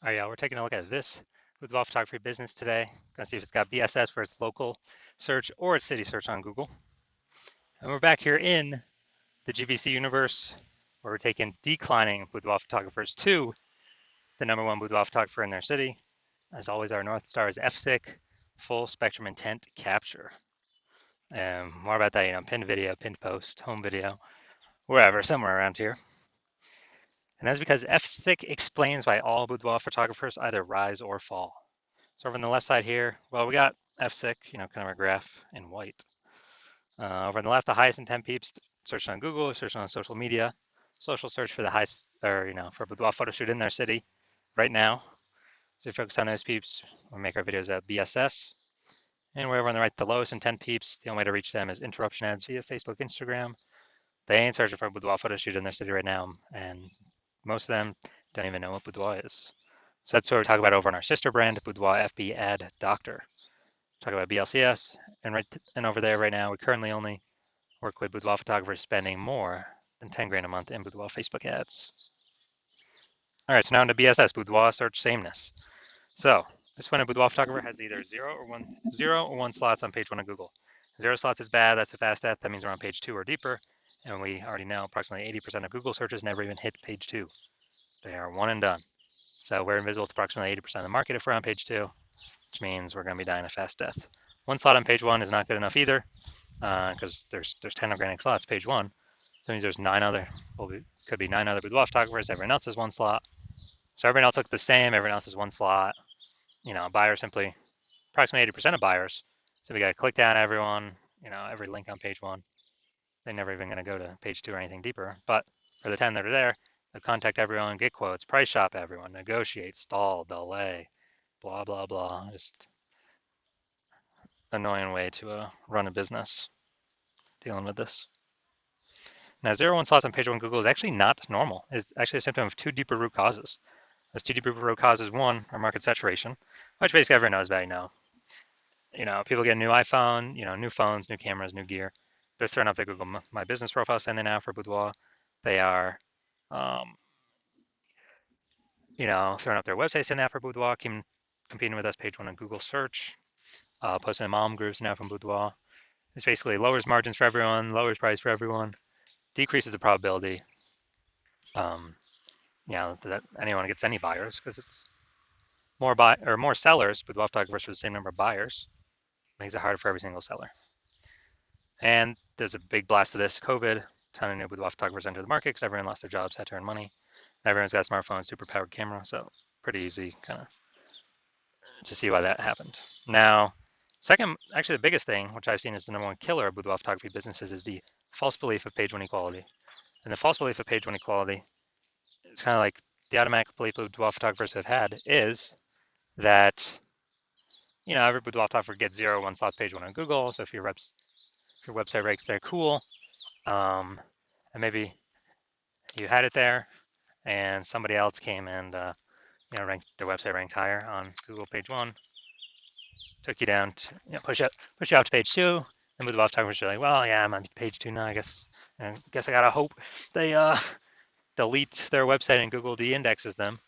All right, yeah, we're taking a look at this boudoir photography business today. Gonna see if it's got BSS for its local search or its city search on Google. And we're back here in the GVC universe where we're taking declining boudoir photographers to the #1 boudoir photographer in their city. As always, our North Star is FSIC, full spectrum intent capture. And more about that, pinned video, pinned post, home video, wherever, somewhere around here. And that's because FSIC explains why all boudoir photographers either rise or fall. So over on the left side here, well, we got FSIC, kind of a graph in white. Over on the left, the highest intent peeps searched on Google, searched on social media, social search for the highest, or for a boudoir photo shoot in their city right now. So we focus on those peeps. We make our videos about BSS. And wherever on the right, the lowest intent peeps, the only way to reach them is interruption ads via Facebook, Instagram. They ain't searching for a boudoir photo shoot in their city right now, and most of them don't even know what boudoir is. So that's what we talk about over on our sister brand, Boudoir FB Ad Doctor. Talk about BLCS, and over there right now, we currently only work with boudoir photographers spending more than 10 grand a month in boudoir Facebook ads. All right, so now into BSS, boudoir search sameness. So this when a boudoir photographer has either zero or one slots on page 1 of Google. 0 slots is bad, that's a fast death, that means we're on page 2 or deeper, and we already know approximately 80% of Google searches never even hit page 2. They are one and done. So we're invisible to approximately 80% of the market if we're on page 2, which means we're going to be dying a fast death. One slot on page 1 is not good enough either, because there's 10 organic slots page 1. So that means there's could be 9 other boudoir photographers. Everyone else has one slot. So everyone else looks the same. Everyone else has one slot. Buyers simply approximately 80% of buyers. So we got to click down everyone. Every link on page 1. They're never even going to go to page 2 or anything deeper. But for the 10 that are there, they'll contact everyone, get quotes, price shop everyone, negotiate, stall, delay, blah blah blah. Just annoying way to run a business dealing with this. Now, 0 1 slots on page 1 Google is actually not normal. It's actually a symptom of 2 deeper root causes. Those 2 deeper root causes, one, are market saturation, which basically everyone knows about now. People get a new iPhone, new phones, new cameras, new gear. They're throwing up their Google My Business profile saying they now for boudoir. They are, throwing up their website saying that for boudoir, competing with us page 1 on Google search, posting in mom groups now from boudoir. This basically lowers margins for everyone, lowers price for everyone, decreases the probability that anyone gets any buyers, because it's more sellers, but we'll have for the same number of buyers. Makes it harder for every single seller. And there's a big blast of this COVID. Ton of new boudoir photographers entered the market because everyone lost their jobs, had to earn money. Everyone's got a smartphone, super powered camera, so pretty easy kind of to see why that happened. Now, second, actually the biggest thing, which I've seen is the #1 killer of boudoir photography businesses, is the false belief of page 1 equality. And the false belief of page 1 equality, it's kind of like the automatic belief boudoir photographers have had is that every boudoir photographer gets 0 1 slots page 1 on Google. So if your website ranks there, cool. And maybe you had it there, and somebody else came and ranked their website ranked higher on Google page 1, took you down to push you out to page 2. And boudoir photographers are like, well, yeah, I'm on page 2 now. I guess I gotta hope they delete their website and Google de-indexes them,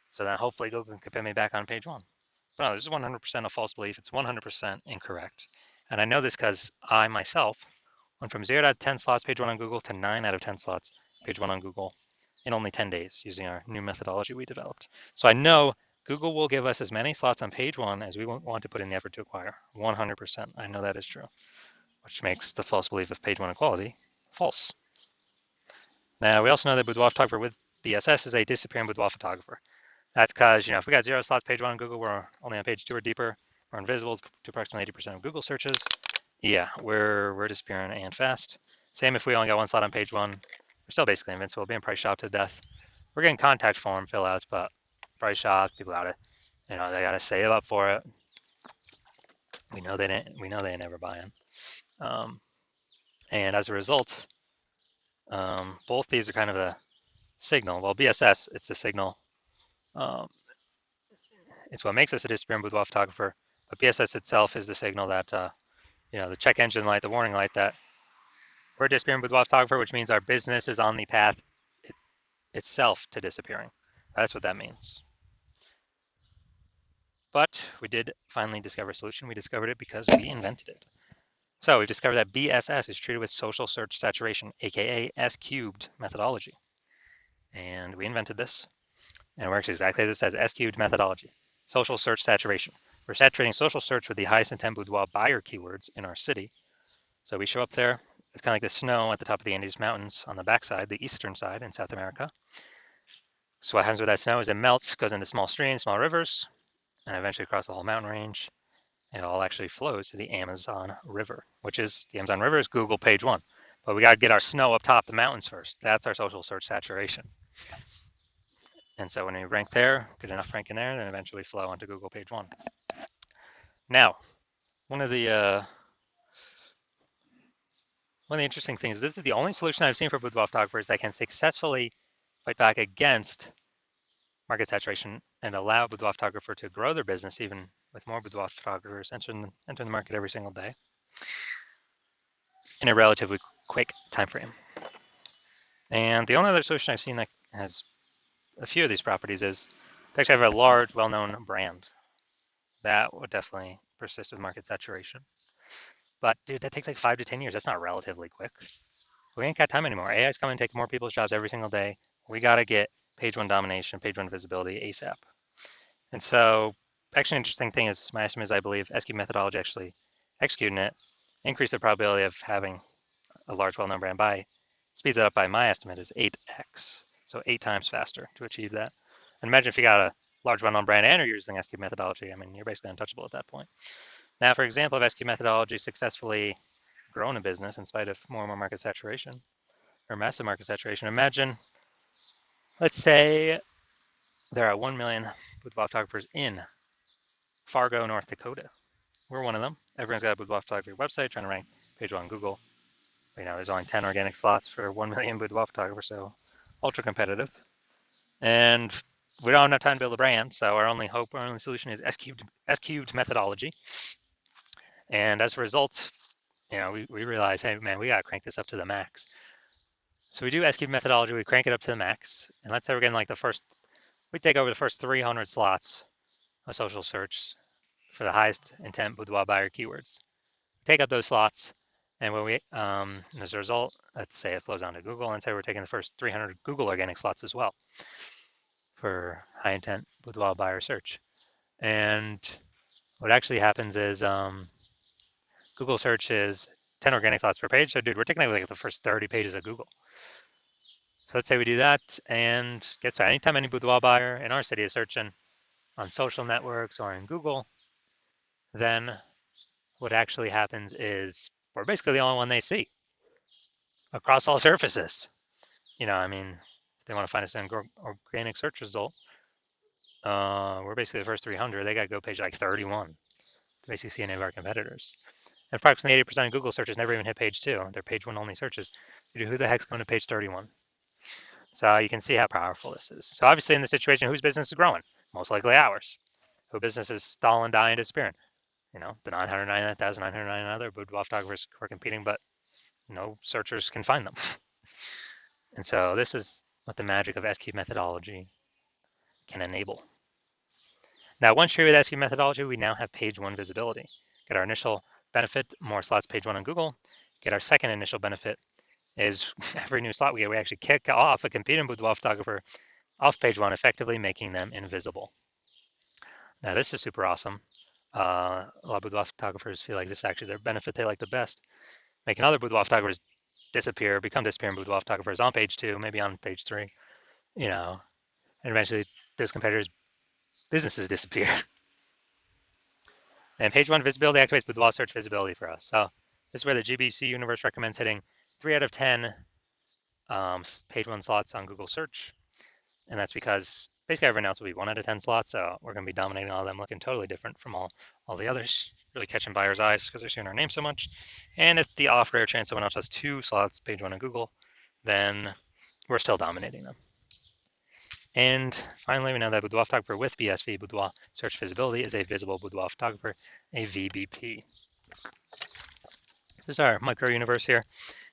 so that hopefully Google can put me back on page 1. But no, this is 100% a false belief. It's 100% incorrect. And I know this because I myself went from 0 out of 10 slots page 1 on Google to 9 out of 10 slots page 1 on Google in only 10 days using our new methodology we developed. So I know Google will give us as many slots on page 1 as we want to put in the effort to acquire. 100%. I know that is true, which makes the false belief of page 1 equality false. Now, we also know that boudoir photographer with BSS is a disappearing boudoir photographer. That's because, if we got 0 slots page 1 on Google, we're only on page 2 or deeper, we're invisible to approximately 80% of Google searches. Yeah, we're disappearing and fast. Same if we only got 1 slot on page 1, we're still basically invincible, being price shopped to death. We're getting contact form fill outs, but price shopped, people gotta, they gotta save up for it. We know they ain't never buying. And as a result, both these are kind of a signal. Well, BSS, it's the signal. It's what makes us a disappearing boudoir photographer, but BSS itself is the signal that, the check engine light, the warning light that we're a disappearing boudoir photographer, which means our business is on the path itself to disappearing. That's what that means. But we did finally discover a solution. We discovered it because we invented it. So we've discovered that BSS is treated with social search saturation, aka S-cubed methodology. And we invented this, and it works exactly as it says, S-cubed methodology. Social search saturation. We're saturating social search with the highest intent boudoir buyer keywords in our city. So we show up there, it's kind of like the snow at the top of the Andes Mountains on the backside, the eastern side in South America. So what happens with that snow is it melts, goes into small streams, small rivers, and eventually across the whole mountain range. It all actually flows to the Amazon River, which is the Amazon River is Google page 1. But we got to get our snow up top the mountains first. That's our social search saturation. And so when we rank there, get enough ranking there, then eventually flow onto Google page 1. Now, one of the interesting things, this is the only solution I've seen for boudoir photographers that can successfully fight back against market saturation and allow boudoir photographer to grow their business even with more boudoir photographers entering the market every single day in a relatively quick time frame. And the only other solution I've seen that has a few of these properties is to actually have a large, well-known brand. That would definitely persist with market saturation. But dude, that takes like 5 to 10 years. That's not relatively quick. We ain't got time anymore. AI is coming to take more people's jobs every single day. We got to get page 1 domination, page 1 visibility ASAP. And so actually an interesting thing is my estimate is I believe S-cubed methodology actually executing it increase the probability of having a large well-known brand by speeds it up by my estimate is 8x. So 8 times faster to achieve that. And imagine if you got a large well-known brand and you're using S-cubed methodology. I mean, you're basically untouchable at that point. Now, for example, if S-cubed methodology successfully grown a business in spite of more and more market saturation or massive market saturation, imagine, let's say there are 1 million boudoir photographers in Fargo, North Dakota. We're one of them. Everyone's got a boudoir photography website trying to rank page 1 on Google. You know, there's only 10 organic slots for 1 million boudoir photographers, so ultra competitive. And we don't have enough time to build a brand, so our only hope, our only solution is S-cubed methodology. And as a result, you know, we realize, hey, man, we got to crank this up to the max. So we do S-cubed methodology, we crank it up to the max. And let's say we're getting like we take over the first 300 slots of social search for the highest intent boudoir buyer keywords. Take up those slots, and when as a result, let's say it flows onto Google, and say we're taking the first 300 Google organic slots as well for high intent boudoir buyer search. And what actually happens is Google search is 10 organic slots per page. So dude, we're taking like the first 30 pages of Google. So let's say we do that, and guess what? Anytime any boudoir buyer in our city is searching on social networks or in Google, then what actually happens is we're basically the only one they see across all surfaces. You know, I mean, if they want to find us an organic search result, we're basically the first 300. They got to go page like 31 to basically see any of our competitors. And approximately 80% of Google searches never even hit page 2. They're page 1 only searches. Who the heck's going to page 31? So you can see how powerful this is. So obviously in this situation, whose business is growing? Most likely ours. Whose business is stalling, dying, disappearing? You know, the 999,999 other boudoir photographers who are competing, but no searchers can find them. And so this is what the magic of S-cubed methodology can enable. Now, once you're with S-cubed methodology, we now have page 1 visibility. Get our initial benefit, more slots page 1 on Google. Get our second initial benefit is every new slot we get, we actually kick off a competing boudoir photographer off page 1, effectively making them invisible. Now, this is super awesome. A lot of boudoir photographers feel like this is actually their benefit they like the best. Making other boudoir photographers become disappearing boudoir photographers on page 2, maybe on page 3, you know, and eventually those competitors' businesses disappear. And page 1 visibility activates boudoir search visibility for us. So this is where the GBC universe recommends hitting 3 out of 10 page 1 slots on Google search. And that's because basically everyone else will be 1 out of 10 slots. So we're going to be dominating all of them, looking totally different from all the others, really catching buyers' eyes because they're seeing our name so much. And if the off rare chance someone else has 2 slots, page 1 on Google, then we're still dominating them. And finally, we know that boudoir photographer with BSV, boudoir search visibility, is a visible boudoir photographer, a VBP. This is our micro universe here.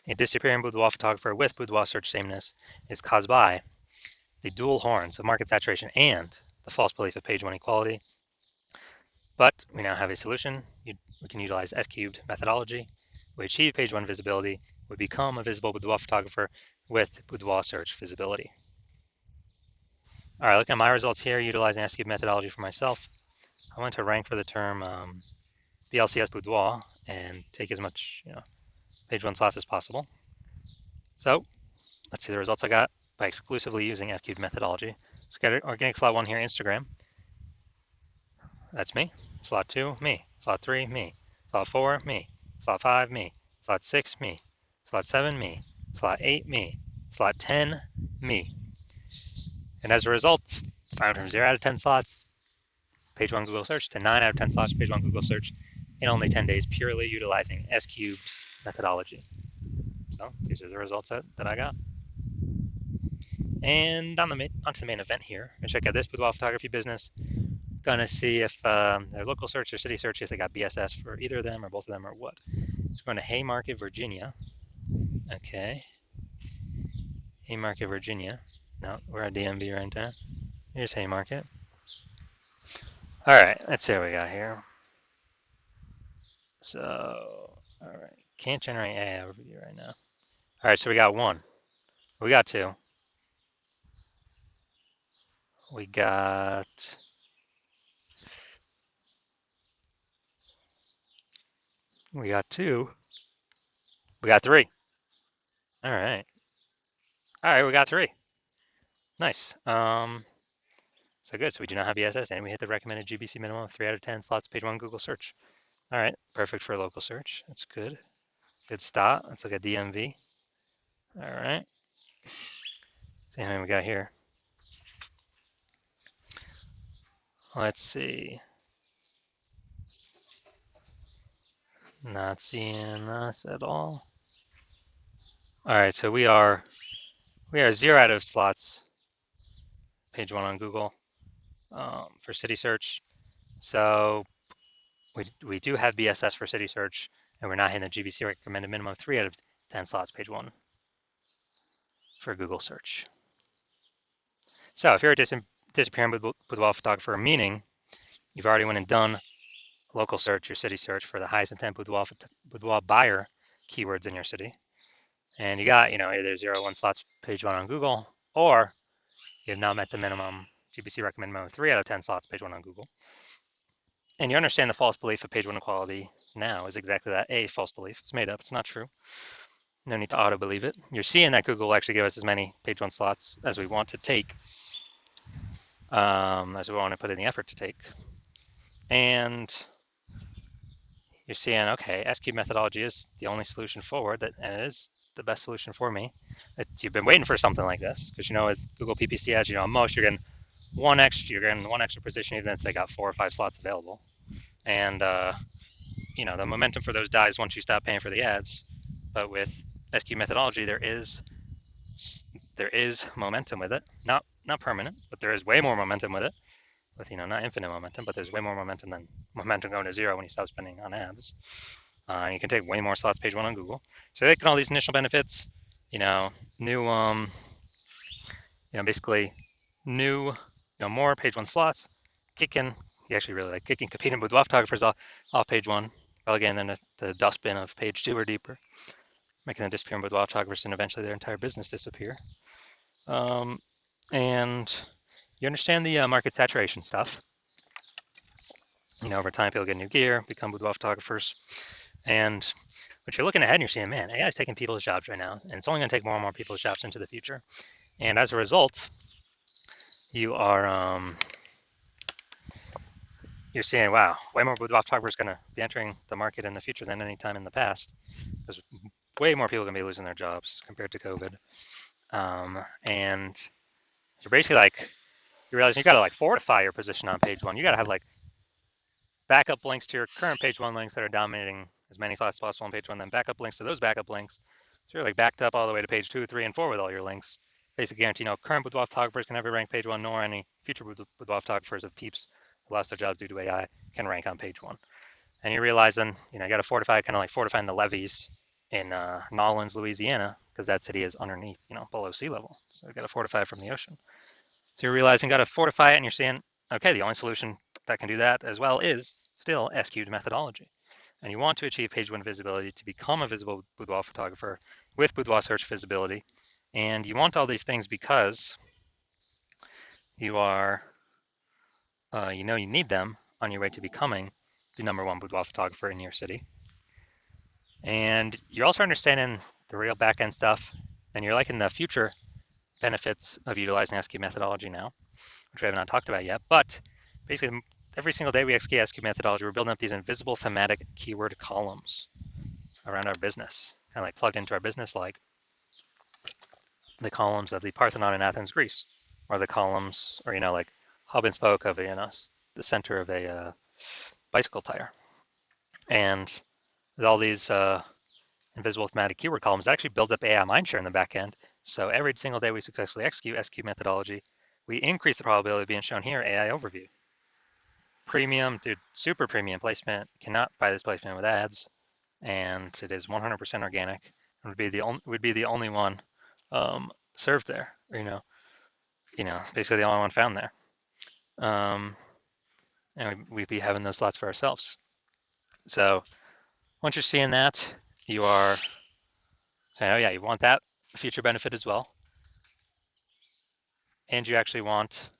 A disappearing boudoir photographer with boudoir search sameness is caused by the dual horns of market saturation and the false belief of page 1 equality. But we now have a solution. We can utilize S-cubed methodology. We achieve page one visibility. We become a visible boudoir photographer with boudoir search visibility. All right, look at my results here utilizing S-cubed methodology for myself. I went to rank for the term BLCS boudoir and take as much page one slots as possible. So let's see the results I got by exclusively using S-cubed methodology. Let's get organic slot one here, Instagram. That's me. Slot 2, me. Slot 3, me. Slot 4, me. Slot 5, me. Slot 6, me. Slot 7, me. Slot 8, me. Slot 10, me. And as a result, I went from 0 out of 10 slots, page 1 Google search, to 9 out of 10 slots, page 1 Google search in only 10 days, purely utilizing S-cubed methodology. So these are the results that I got. And onto the main event here. And check out this boudoir photography business. Gonna see if their local search or city search, if they got BSS for either of them or both of them or what. So we're going to Haymarket, Virginia. Okay. Haymarket, Virginia. No, we're at DMV right now. Here's Haymarket. All right, let's see what we got here. So, all right, can't generate AI overview right now. All right, so we got one. We got two. We got two. We got three. All right. All right, we got three. Nice. So good. So we do not have BSS, and we hit the recommended GBC minimum of 3 out of 10 slots, page 1 Google search. All right, perfect for a local search. That's good. Good start. Let's look at DMV. All right. See how many we got here. Let's see. Not seeing us at all. All right, so we are 0 out of slots, page 1 on Google for city search. So we do have BSS for city search, and we're not hitting the GBC recommended minimum of 3 out of 10 slots, page 1 for Google search. So if you're a disappearing boudoir photographer, meaning you've already went and done local search or city search for the highest intent boudoir buyer keywords in your city, and you got either 0 1 slots, page 1 on Google, or you have now met the minimum GBC recommended minimum of 3 out of 10 slots, page 1 on Google. And you understand the false belief of page 1 equality now is exactly that, a false belief. It's made up. It's not true. No need to auto-believe it. You're seeing that Google will actually give us as many page 1 slots as we want to take, as we want to put in the effort to take. And you're seeing, okay, S-cubed methodology is the only solution forward, and it is the best solution for me. You've been waiting for something like this, because with Google PPC ads, at most you're getting one extra position, even if they got 4 or 5 slots available. And the momentum for those dies once you stop paying for the ads. But with S-cubed methodology, there is momentum with it. Not permanent, but there is way more momentum with it. With not infinite momentum, but there's way more momentum than momentum going to 0 when you stop spending on ads. And you can take way more slots, page 1 on Google. So they get all these initial benefits. New basically new more page 1 slots, kicking. You actually really like kicking competing boudoir photographers off page 1, relegating them to the dustbin of page 2 or deeper, making them disappear in boudoir photographers, and eventually their entire business disappear. And you understand the market saturation stuff. Over time, people get new gear, become boudoir photographers, and but you're looking ahead and you're seeing, man, AI is taking people's jobs right now, and it's only going to take more and more people's jobs into the future. And as a result, you're seeing, wow, way more boudoir photographers going to be entering the market in the future than any time in the past, because way more people are going to be losing their jobs compared to COVID. And you're basically you realize you got to fortify your position on page 1. You got to have backup links to your current page 1 links that are dominating as many slots as possible on page 1, then backup links to those backup links. So you're backed up all the way to page 2, 3, and 4 with all your links. Basically guarantee current boudoir photographers can never rank page 1, nor any future boudoir photographers of peeps who lost their jobs due to AI can rank on page 1. And you're realizing, you got to fortify, kind of fortifying the levees in Nolens, Louisiana, because that city is underneath, below sea level. So you got to fortify it from the ocean. So you're realizing you got to fortify it, and you're seeing, okay, the only solution that can do that as well is still S-cubed methodology. And you want to achieve page one visibility to become a visible boudoir photographer with boudoir search visibility. And you want all these things because you are, you know you need them on your way to becoming the #1 boudoir photographer in your city. And you're also understanding the real back-end stuff, and you're liking the future benefits of utilizing S-cubed methodology now, which we haven't talked about yet. But basically, every single day we execute S-cubed methodology, we're building up these invisible thematic keyword columns around our business, kind of like plugged into our business, like the columns of the Parthenon in Athens, Greece, or the columns, or like hub and spoke of the center of a bicycle tire. And with all these invisible thematic keyword columns, it actually builds up AI mindshare in the back end. So every single day we successfully execute S-cubed methodology, we increase the probability of being shown here, AI overview. Premium, dude, super premium placement, cannot buy this placement with ads, and it is 100% organic. It would be the only one served there, basically the only one found there. And we'd be having those slots for ourselves. So once you're seeing that, you are saying, oh yeah, you want that feature benefit as well. And you actually want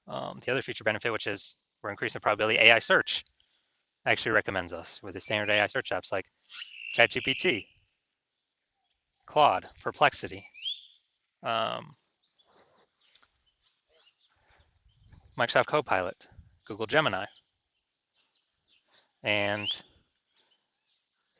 the other feature benefit, which is we're increasing the probability AI search actually recommends us with the standard AI search apps like ChatGPT, Claude, Perplexity, Microsoft Copilot, Google Gemini. And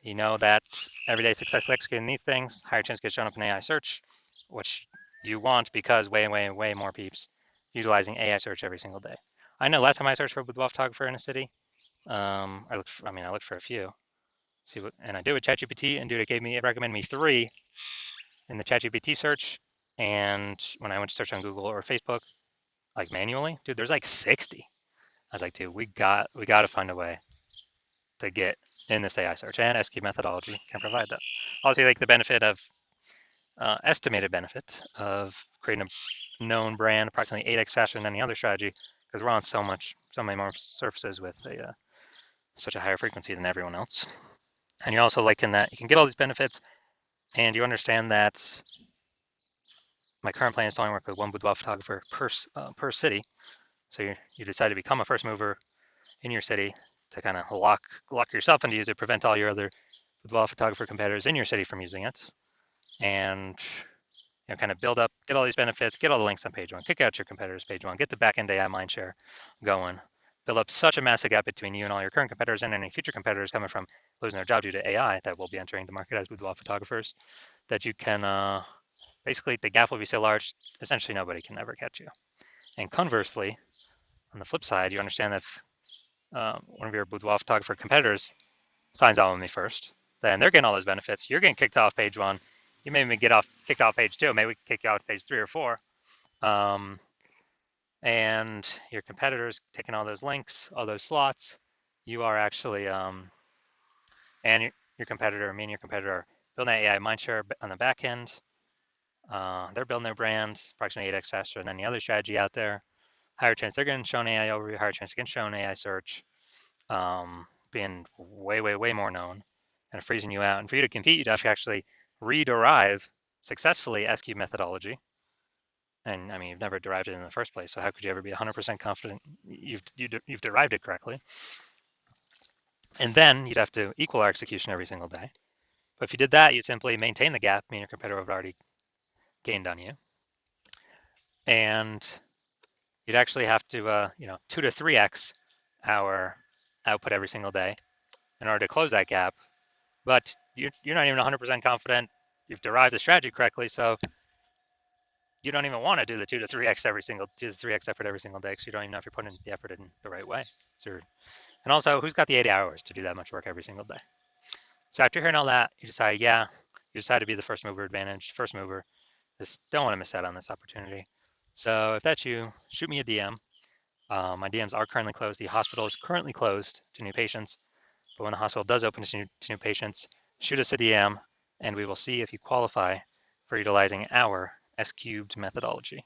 you know that every day successfully executing these things, higher chance to get shown up in AI search, which you want because way more peeps utilizing AI search every single day. I know last time I searched for a boudoir photographer in a city, I looked for a few. And I did with ChatGPT, and dude, it recommended me 3 in the ChatGPT search. And when I went to search on Google or Facebook, like manually, dude, there's like 60. I was like, dude, we got to find a way to get in this AI search, and S-cubed methodology can provide that. Obviously, like the benefit of estimated benefit of creating a known brand approximately 8x faster than any other strategy, because we're on so many more surfaces with such a higher frequency than everyone else. And you're also liking that you can get all these benefits, and you understand that my current plan is to only work with one boudoir photographer per city. So you decide to become a first mover in your city to kind of lock yourself into use it, prevent all your other boudoir photographer competitors in your city from using it, and kind of build up, get all these benefits, get all the links on page one, kick out your competitors page one, get the back-end AI mindshare going, build up such a massive gap between you and all your current competitors and any future competitors coming from losing their job due to AI that will be entering the market as boudoir photographers, that you can, basically the gap will be so large, essentially nobody can ever catch you. And conversely, on the flip side, you understand that if one of your boudoir photographer competitors signs on with me first, then they're getting all those benefits. You're getting kicked off page one. You may even kicked off page 2. Maybe we kick you off page 3 or 4. And your competitors taking all those links, all those slots. You are actually, and your competitor, me and your competitor are building that AI mindshare on the back end. They're building their brand approximately 8x faster than any other strategy out there. Higher chance they're getting shown AI overview, higher chance they're getting shown AI search, being way more known and freezing you out. And for you to compete, you'd have to actually rederive successfully S-cubed methodology. And I mean, you've never derived it in the first place, so how could you ever be 100% confident you've derived it correctly? And then you'd have to equal our execution every single day. But if you did that, you'd simply maintain the gap, meaning your competitor would have already gained on you. And you'd actually have to, 2 to 3x our output every single day in order to close that gap. But you're not even 100% confident you've derived the strategy correctly, so you don't even want to do the 2 to 3x effort every single day, because you don't even know if you're putting the effort in the right way. And also, who's got the 80 hours to do that much work every single day? So after hearing all that, you decide to be the first mover, just don't want to miss out on this opportunity. So if that's you, shoot me a DM. My DMs are currently closed. The hospital is currently closed to new patients, but when the hospital does open to new patients, shoot us a DM, and we will see if you qualify for utilizing our S-cubed methodology.